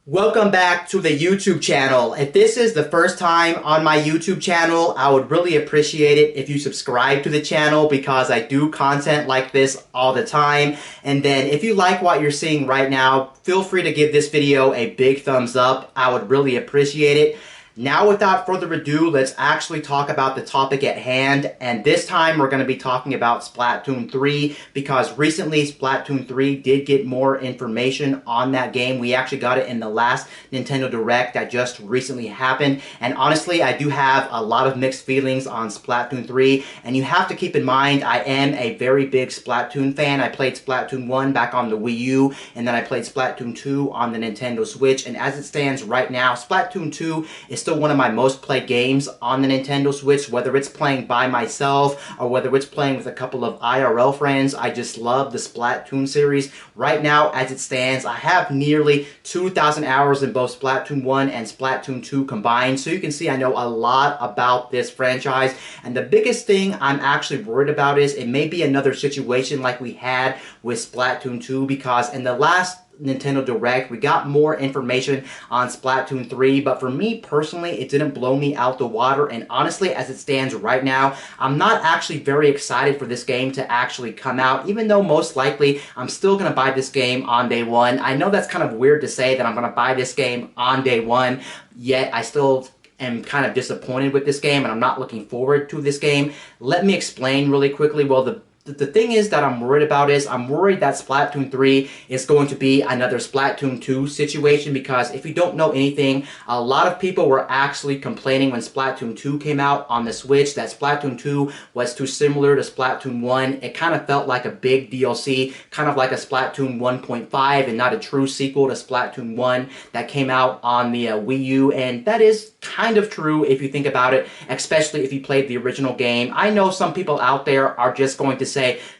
Welcome back to the YouTube channel. If this is the first time on my YouTube channel, I would really appreciate it if you subscribe to the channel because I do content like this all the time. And then if you like what you're seeing right now, feel free to give this video a big thumbs up. I would really appreciate it. Now, without further ado, let's actually talk about the topic at hand. And this time, we're going to be talking about Splatoon 3 because recently Splatoon 3 did get more information on that game. We actually got it in the last Nintendo Direct that just recently happened. And honestly, I do have a lot of mixed feelings on Splatoon 3. And you have to keep in mind, I am a very big Splatoon fan. I played Splatoon 1 back on the Wii U, and then I played Splatoon 2 on the Nintendo Switch. And as it stands right now, Splatoon 2 is still one of my most played games on the Nintendo Switch, whether it's playing by myself or whether it's playing with a couple of IRL friends. I just love the Splatoon series. Right now, as it stands, I have nearly 2,000 hours in both Splatoon 1 and Splatoon 2 combined, so you can see I know a lot about this franchise. And the biggest thing I'm actually worried about is it may be another situation like we had with Splatoon 2, because in the last Nintendo Direct, we got more information on Splatoon 3, but for me personally, it didn't blow me out the water, and honestly, as it stands right now, I'm not actually very excited for this game to actually come out, even though most likely I'm still going to buy this game on day one. I know that's kind of weird to say that I'm going to buy this game on day one, yet I still am kind of disappointed with this game, and I'm not looking forward to this game. Let me explain really quickly. Well, the thing is that I'm worried about is I'm worried that Splatoon 3 is going to be another Splatoon 2 situation, because if you don't know anything, a lot of people were actually complaining when Splatoon 2 came out on the Switch that Splatoon 2 was too similar to Splatoon 1. It kind of felt like a big DLC, kind of like a Splatoon 1.5 and not a true sequel to Splatoon 1 that came out on the Wii U, and that is kind of true if you think about it, especially if you played the original game. I know some people out there are just going to say,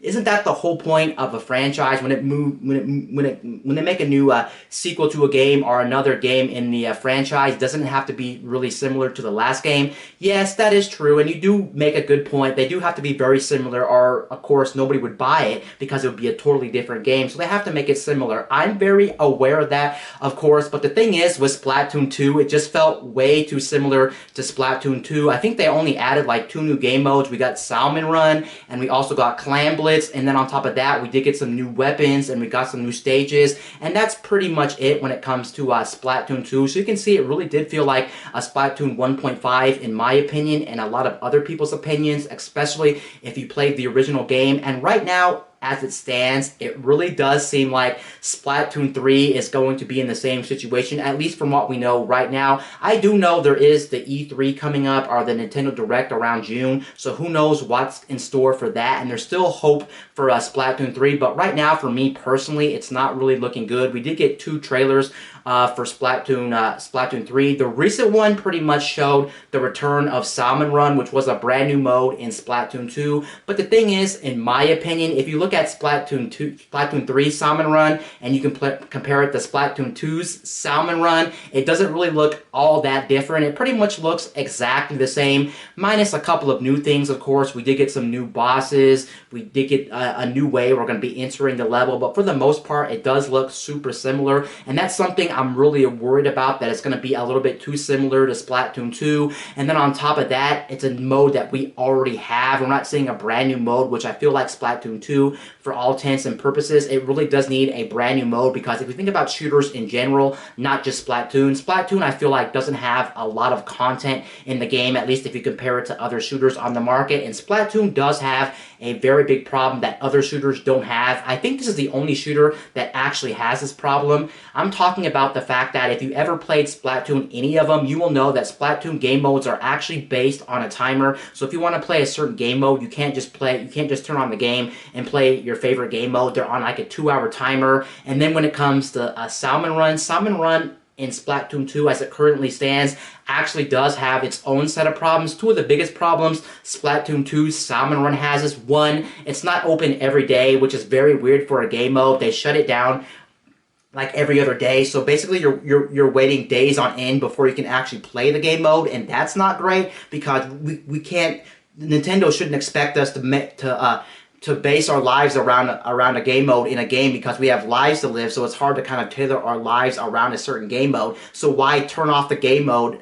isn't that the whole point of a franchise when they make a new sequel to a game or another game in the franchise? Doesn't it have to be really similar to the last game? Yes, that is true, and you do make a good point. They do have to be very similar, or of course nobody would buy it because it would be a totally different game. So they have to make it similar. I'm very aware of that, of course, but the thing is, with Splatoon 2, it just felt way too similar to Splatoon 2. I think they only added like 2 new game modes. We got Salmon Run, and we also got Clam Blitz. And then on top of that, we did get some new weapons and we got some new stages, and that's pretty much it when it comes to Splatoon 2. So you can see it really did feel like a Splatoon 1.5 in my opinion, and a lot of other people's opinions, especially if you played the original game. And right now, as it stands, it really does seem like Splatoon 3 is going to be in the same situation, at least from what we know right now. I do know there is the E3 coming up, or the Nintendo Direct around June, so who knows what's in store for that, and there's still hope for Splatoon 3, but right now, for me personally, it's not really looking good. We did get 2 trailers for Splatoon 3. The recent one pretty much showed the return of Salmon Run, which was a brand new mode in Splatoon 2. But the thing is, in my opinion, if you look at Splatoon 3 Salmon Run and you can compare it to Splatoon 2's Salmon Run, it doesn't really look all that different. It pretty much looks exactly the same, minus a couple of new things, of course. We did get some new bosses. We did get a new way we're going to be entering the level, but for the most part, it does look super similar, and that's something I'm really worried about, that it's going to be a little bit too similar to Splatoon 2. And then on top of that, it's a mode that we already have. We're not seeing a brand new mode, which I feel like Splatoon 2, for all intents and purposes, it really does need a brand new mode, because if you think about shooters in general, not just Splatoon, I feel like doesn't have a lot of content in the game, at least if you compare it to other shooters on the market, and Splatoon does have a very big problem that other shooters don't have. I think this is the only shooter that actually has this problem. I'm talking about the fact that if you ever played Splatoon, any of them, you will know that Splatoon game modes are actually based on a timer. So if you want to play a certain game mode, you can't just turn on the game and play your favorite game mode. They're on like a 2-hour timer. And then when it comes to Salmon Run in Splatoon 2, as it currently stands, actually does have its own set of problems. 2 of the biggest problems Splatoon 2's Salmon Run has is, 1, it's not open every day, which is very weird for a game mode. They shut it down like every other day, so basically you're waiting days on end before you can actually play the game mode, and that's not great, because we can't. Nintendo shouldn't expect us to to base our lives around a game mode in a game, because we have lives to live, so it's hard to kind of tailor our lives around a certain game mode. So why turn off the game mode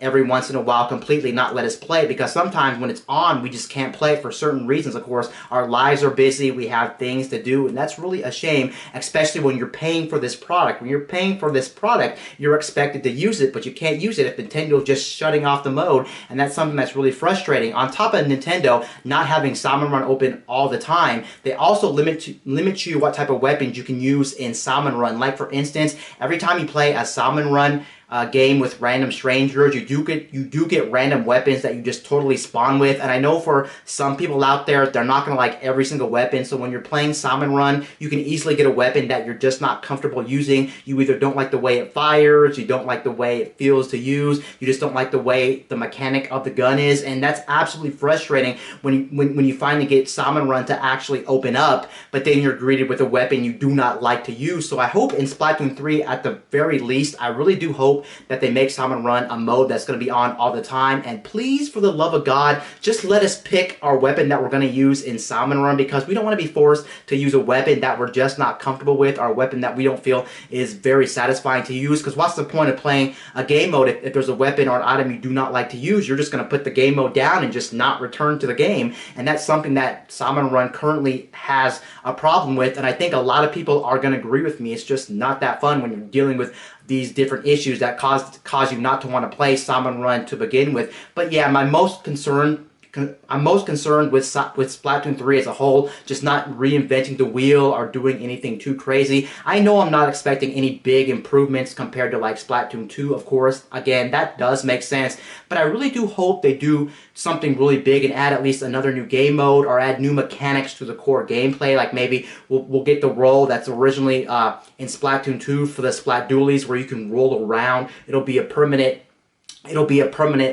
every once in a while completely, not let us play it? Because sometimes when it's on, we just can't play it for certain reasons. Of course, our lives are busy, we have things to do, and that's really a shame, especially when you're paying for this product. When you're paying for this product, you're expected to use it, but you can't use it if Nintendo is just shutting off the mode, and that's something that's really frustrating. On top of Nintendo not having Salmon Run open all the time, they also limit you what type of weapons you can use in Salmon Run. Like for instance, every time you play a Salmon Run game with random strangers, you do get random weapons that you just totally spawn with. And I know for some people out there, they're not gonna like every single weapon. So when you're playing Salmon Run, you can easily get a weapon that you're just not comfortable using. You either don't like the way it fires, you don't like the way it feels to use, you just don't like the way the mechanic of the gun is, and that's absolutely frustrating when you finally get Salmon Run to actually open up, but then you're greeted with a weapon you do not like to use. So I hope in Splatoon 3, at the very least, I really do hope that they make Salmon Run a mode that's going to be on all the time. And please, for the love of God, just let us pick our weapon that we're going to use in Salmon Run, because we don't want to be forced to use a weapon that we're just not comfortable with, or a weapon that we don't feel is very satisfying to use. Because what's the point of playing a game mode if there's a weapon or an item you do not like to use? You're just going to put the game mode down and just not return to the game. And that's something that Salmon Run currently has a problem with, and I think a lot of people are going to agree with me. It's just not that fun when you're dealing with these different issues that cause you not to want to play Salmon Run to begin with. But yeah, I'm most concerned with Splatoon 3 as a whole, just not reinventing the wheel or doing anything too crazy. I know I'm not expecting any big improvements compared to like Splatoon 2, of course. Again, that does make sense, but I really do hope they do something really big and add at least another new game mode, or add new mechanics to the core gameplay. Like maybe we'll get the roll that's originally in Splatoon 2 for the Splat Dualies, where you can roll around. It'll be a permanent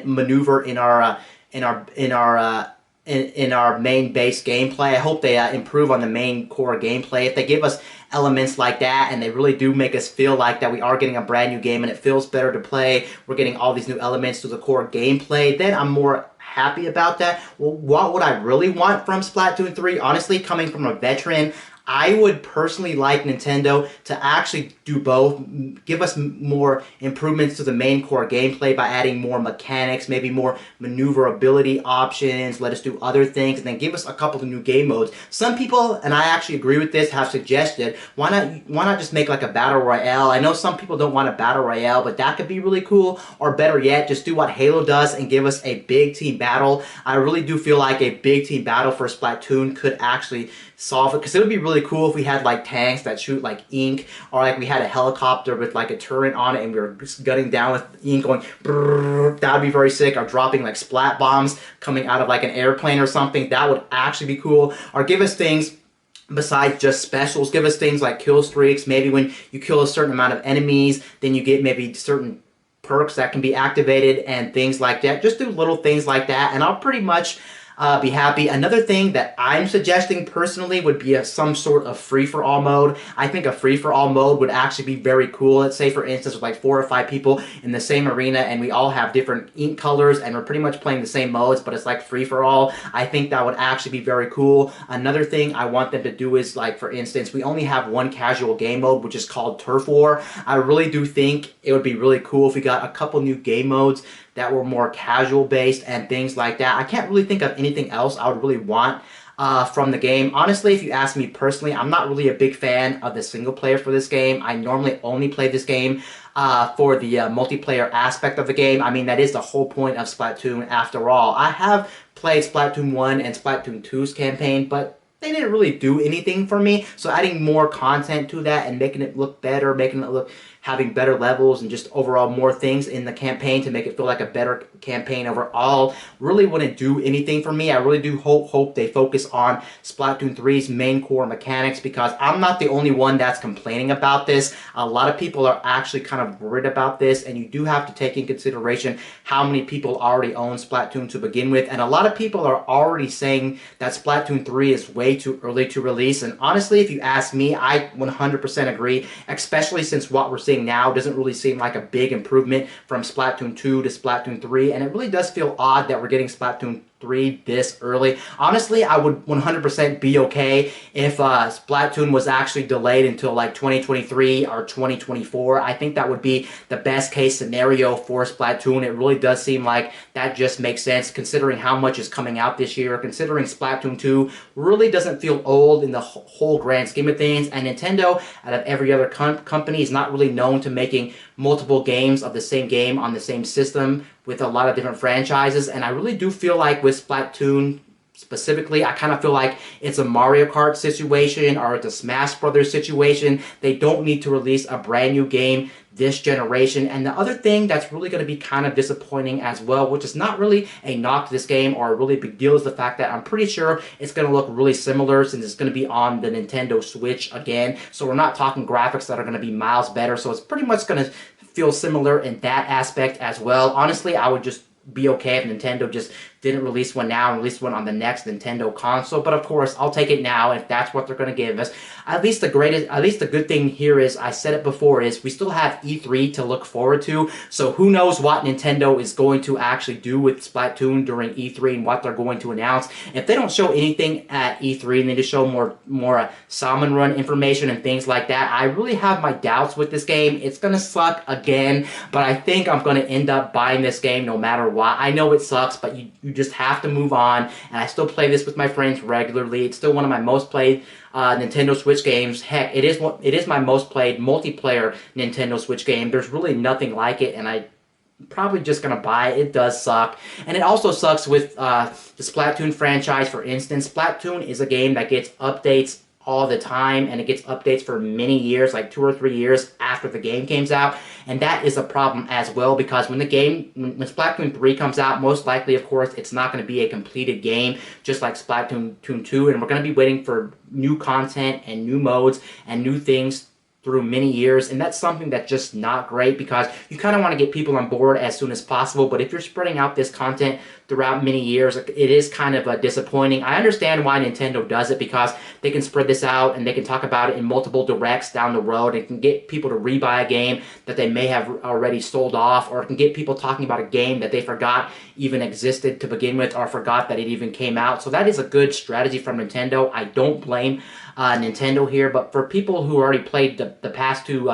maneuver in our main base gameplay. I hope they improve on the main core gameplay. If they give us elements like that, and they really do make us feel like that we are getting a brand new game and it feels better to play, we're getting all these new elements to the core gameplay, then I'm more happy about that. Well, what would I really want from Splatoon 3? Honestly, coming from a veteran, I would personally like Nintendo to actually do both. Give us more improvements to the main core gameplay by adding more mechanics, maybe more maneuverability options, let us do other things, and then give us a couple of new game modes. Some people, and I actually agree with this, have suggested, why not just make like a battle royale? I know some people don't want a battle royale, but that could be really cool. Or better yet, just do what Halo does and give us a big team battle. I really do feel like a big team battle for Splatoon could actually solve it, because it would be really cool if we had like tanks that shoot like ink, or like we had a helicopter with like a turret on it and we were just gunning down with ink going brrr. That would be very sick. Or dropping like splat bombs coming out of like an airplane or something. That would actually be cool. Or give us things besides just specials. Give us things like kill streaks. Maybe when you kill a certain amount of enemies, then you get maybe certain perks that can be activated and things like that. Just do little things like that, and I'll pretty much be happy. Another thing that I'm suggesting personally would be some sort of free-for-all mode. I think a free-for-all mode would actually be very cool. Let's say, for instance, with like 4 or 5 people in the same arena, and we all have different ink colors, and we're pretty much playing the same modes, but it's like free-for-all. I think that would actually be very cool. Another thing I want them to do is, like, for instance, we only have one casual game mode, which is called Turf War. I really do think it would be really cool if we got a couple new game modes that were more casual based and things like that. I can't really think of anything else I would really want from the game. Honestly, if you ask me personally, I'm not really a big fan of the single player for this game. I normally only play this game for the multiplayer aspect of the game. I mean, that is the whole point of Splatoon after all. I have played Splatoon 1 and Splatoon 2's campaign, but they didn't really do anything for me. So adding more content to that and making it look better, making it look, having better levels, and just overall more things in the campaign to make it feel like a better campaign overall really wouldn't do anything for me. I really do hope they focus on Splatoon 3's main core mechanics, because I'm not the only one that's complaining about this. A lot of people are actually kind of worried about this, and you do have to take in consideration how many people already own Splatoon to begin with, and a lot of people are already saying that Splatoon 3 is way too early to release. And honestly, if you ask me, I 100% agree, especially since what we're seeing now doesn't really seem like a big improvement from Splatoon 2 to Splatoon 3, and it really does feel odd that we're getting Splatoon 3 this early. Honestly, I would 100% be okay if Splatoon was actually delayed until like 2023 or 2024. I think that would be the best case scenario for Splatoon. It really does seem like that just makes sense considering how much is coming out this year, considering Splatoon 2 really doesn't feel old in the whole grand scheme of things, and Nintendo, out of every other company, is not really known to making multiple games of the same game on the same system with a lot of different franchises. And I really do feel like with Splatoon specifically, I kind of feel like it's a Mario Kart situation or it's a Smash Brothers situation. They don't need to release a brand new game this generation. And the other thing that's really going to be kind of disappointing as well, which is not really a knock to this game or a really big deal, is the fact that I'm pretty sure it's going to look really similar since it's going to be on the Nintendo Switch again. So we're not talking graphics that are going to be miles better. So it's pretty much going to feel similar in that aspect as well. Honestly, I would just be okay if Nintendo just didn't release one now and release one on the next Nintendo console. But of course, I'll take it now if that's what they're going to give us. At least the good thing here is, I said it before, is we still have E3 to look forward to. So who knows what Nintendo is going to actually do with Splatoon during E3 and what they're going to announce. If they don't show anything at E3 and they just show more Salmon Run information and things like that, I really have my doubts with this game. It's going to suck again, but I think I'm going to end up buying this game no matter what. I know it sucks, but you just have to move on, and I still play this with my friends regularly. It's still one of my most played Nintendo Switch games. Heck, it is my most played multiplayer Nintendo Switch game. There's really nothing like it, and I'm probably just gonna buy it. It does suck, and it also sucks with the Splatoon franchise. For instance, Splatoon is a game that gets updates all the time, and it gets updates for many years, like 2 or 3 years after the game comes out, and that is a problem as well, because when Splatoon 3 comes out, most likely, of course, it's not going to be a completed game, just like Splatoon 2, and we're going to be waiting for new content and new modes and new things through many years, and that's something that's just not great, because you kind of want to get people on board as soon as possible. But if you're spreading out this content throughout many years, it is kind of disappointing. I understand why Nintendo does it, because they can spread this out and they can talk about it in multiple directs down the road. It can get people to rebuy a game that they may have already sold off, or it can get people talking about a game that they forgot even existed to begin with, or forgot that it even came out. So that is a good strategy from Nintendo. I don't blame Nintendo here, but for people who already played the past 2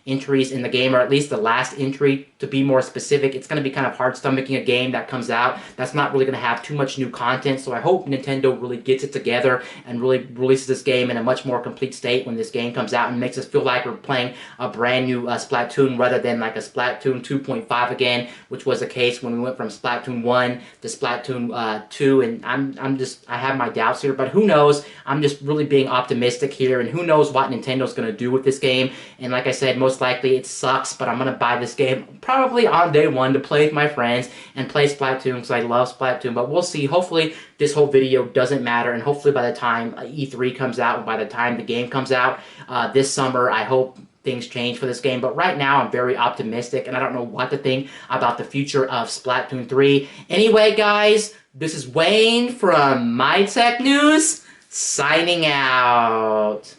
entries in the game, or at least the last entry, to be more specific, it's going to be kind of hard stomaching a game that comes out that's not really going to have too much new content. So I hope Nintendo really gets it together and really releases this game in a much more complete state when this game comes out, and makes us feel like we're playing a brand new Splatoon, rather than like a Splatoon 2.5 again, which was the case when we went from Splatoon 1 to Splatoon 2. And I have my doubts here, but who knows? I'm just really being optimistic here, and who knows what Nintendo's going to do with this game. And like I said, most likely it sucks, but I'm going to buy this game probably on day 1 to play with my friends and play Splatoon, because I love Splatoon. But we'll see. Hopefully this whole video doesn't matter, and hopefully by the time E3 comes out, and by the time the game comes out this summer, I hope things change for this game. But right now I'm very optimistic, and I don't know what to think about the future of Splatoon 3. Anyway, guys, this is Wayne from My Tech News, signing out.